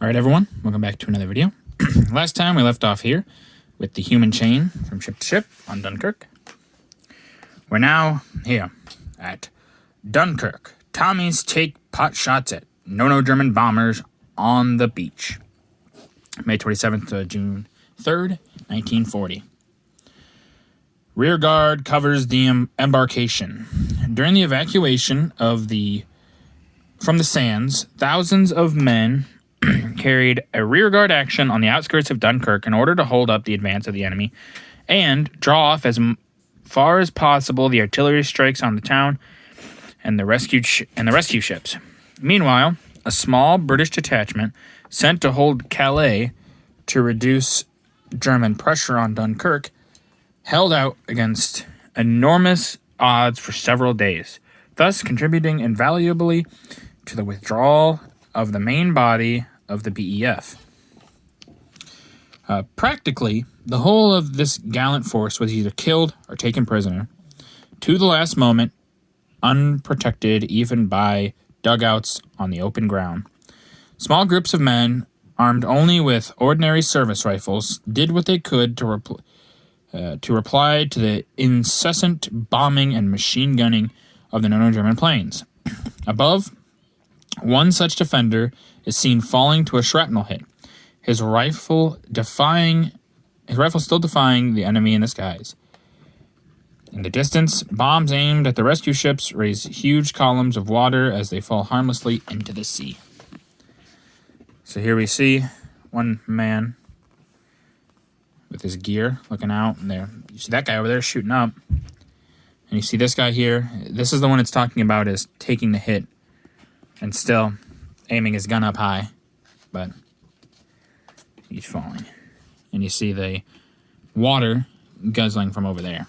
Alright everyone, welcome back to another video. Last time we left off here with the human chain from ship to ship on Dunkirk. We're now here at Dunkirk. Tommies take pot shots at no German bombers on the beach. May 27th to June 3rd, 1940. Rear guard covers the embarkation. During the evacuation from the sands, thousands of men carried a rearguard action on the outskirts of Dunkirk in order to hold up the advance of the enemy and draw off as far as possible the artillery strikes on the town and the rescue ships. Meanwhile, a small British detachment sent to hold Calais to reduce German pressure on Dunkirk held out against enormous odds for several days, thus contributing invaluably to the withdrawal of the main body of the BEF. Practically, the whole of this gallant force was either killed or taken prisoner, to the last moment, unprotected even by dugouts on the open ground. Small groups of men, armed only with ordinary service rifles, did what they could to reply to the incessant bombing and machine gunning of the German planes. Above, one such defender is seen falling to a shrapnel hit, his rifle still defying the enemy in the skies. In the distance, bombs aimed at the rescue ships raise huge columns of water as they fall harmlessly into the sea. So here we see one man with his gear looking out, and there you see that guy over there shooting up, and you see this guy here. This is the one it's talking about is taking the hit and still aiming his gun up high, but he's falling. And you see the water guzzling from over there.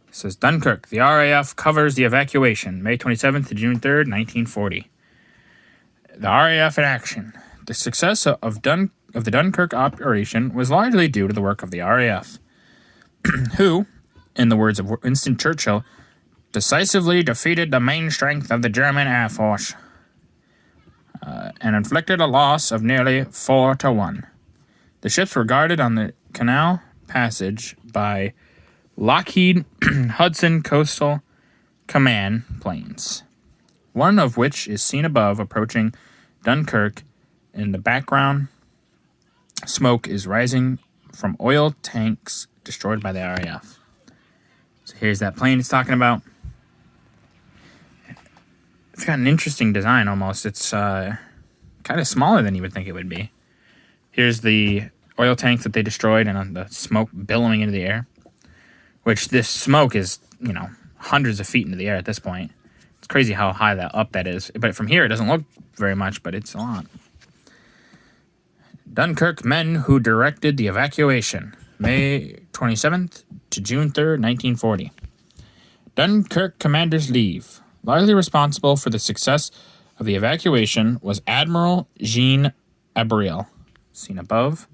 It says, Dunkirk, the RAF covers the evacuation, May 27th to June 3rd, 1940. The RAF in action. The success of the Dunkirk operation was largely due to the work of the RAF, who, in the words of Winston Churchill, decisively defeated the main strength of the German Air Force and inflicted a loss of nearly 4-1. The ships were guarded on the Canal Passage by Lockheed Hudson Coastal Command planes, one of which is seen above approaching Dunkirk. In the background, smoke is rising from oil tanks destroyed by the RAF. So here's that plane it's talking about. It's got an interesting design almost. It's kind of smaller than you would think it would be. Here's the oil tanks that they destroyed and the smoke billowing into the air. Which this smoke is, hundreds of feet into the air at this point. It's crazy how high up that is. But from here it doesn't look very much, but it's a lot. Dunkirk men who directed the evacuation. May 27th to June 3rd, 1940. Dunkirk commanders leave. Largely responsible for the success of the evacuation was Admiral Jean Abriel, seen above.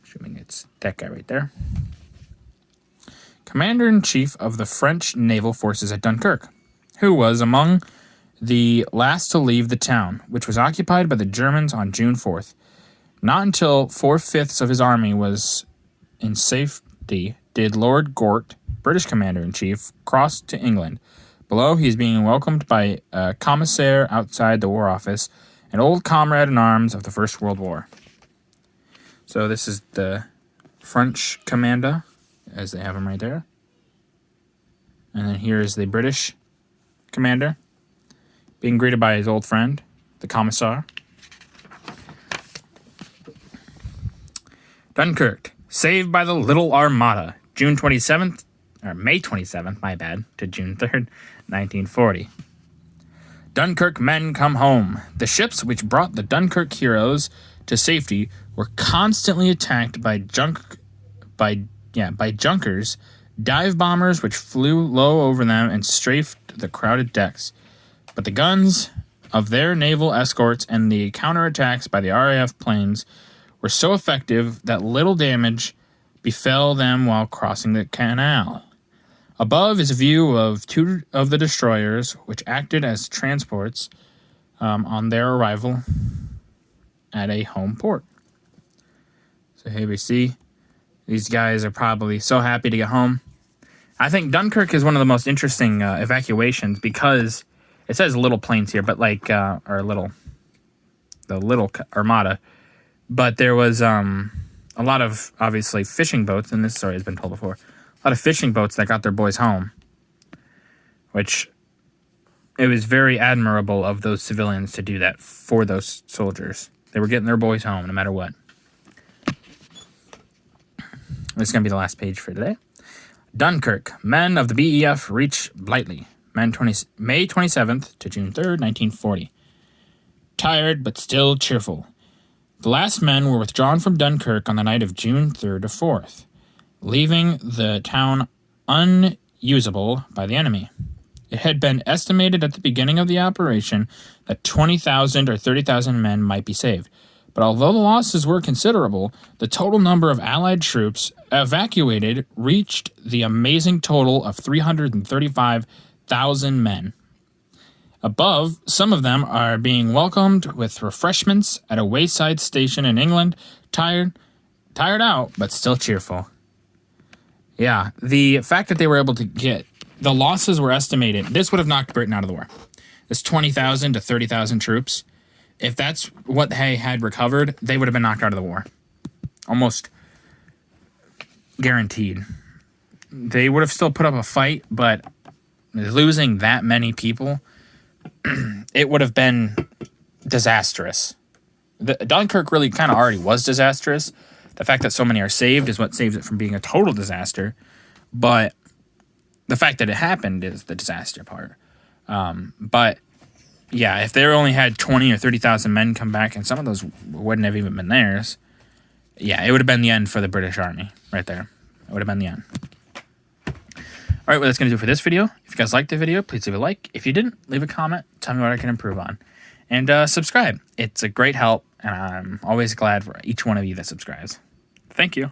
Assuming it's that guy right there. Commander-in-Chief of the French naval forces at Dunkirk, who was among the last to leave the town, which was occupied by the Germans on June 4th. Not until 4/5 of his army was in safety did Lord Gort, British Commander-in-Chief, cross to England. Below, he is being welcomed by a commissaire outside the War Office, an old comrade in arms of the First World War. So this is the French commander, as they have him right there. And then here is the British commander, being greeted by his old friend, the commissar. Dunkirk, saved by the Little Armada, May 27th, my bad, to June 3rd, 1940. Dunkirk men come home. The ships which brought the Dunkirk heroes to safety were constantly attacked by junkers, dive bombers which flew low over them and strafed the crowded decks. But the guns of their naval escorts and the counterattacks by the RAF planes were so effective that little damage befell them while crossing the canal. Above is a view of two of the destroyers, which acted as transports on their arrival at a home port. So here we see these guys are probably so happy to get home. I think Dunkirk is one of the most interesting evacuations because it says little planes here, but like the little armada. But there was a lot of obviously fishing boats, and this story has been told before. A lot of fishing boats that got their boys home, which it was very admirable of those civilians to do that for those soldiers. They were getting their boys home no matter what. This is going to be the last page for today. Dunkirk. Men of the BEF reach Blighty. May 27th to June 3rd, 1940. Tired, but still cheerful. The last men were withdrawn from Dunkirk on the night of June 3rd to 4th, leaving the town unusable by the enemy. It had been estimated at the beginning of the operation that 20,000 or 30,000 men might be saved. But although the losses were considerable, the total number of Allied troops evacuated reached the amazing total of 335,000 men. Above, some of them are being welcomed with refreshments at a wayside station in England, tired out, but still cheerful. Yeah, the fact that they were able to get... The losses were estimated. This would have knocked Britain out of the war. This 20,000 to 30,000 troops. If that's what they had recovered, they would have been knocked out of the war. Almost guaranteed. They would have still put up a fight, but losing that many people, it would have been disastrous. Dunkirk really kind of already was disastrous. The fact that so many are saved is what saves it from being a total disaster. But the fact that it happened is the disaster part. But yeah, if they only had 20 or 30,000 men come back, and some of those wouldn't have even been theirs, yeah, it would have been the end for the British Army right there. It would have been the end. All right, well, that's going to do it for this video. If you guys liked the video, please leave a like. If you didn't, leave a comment. Tell me what I can improve on. And subscribe. It's a great help, and I'm always glad for each one of you that subscribes. Thank you.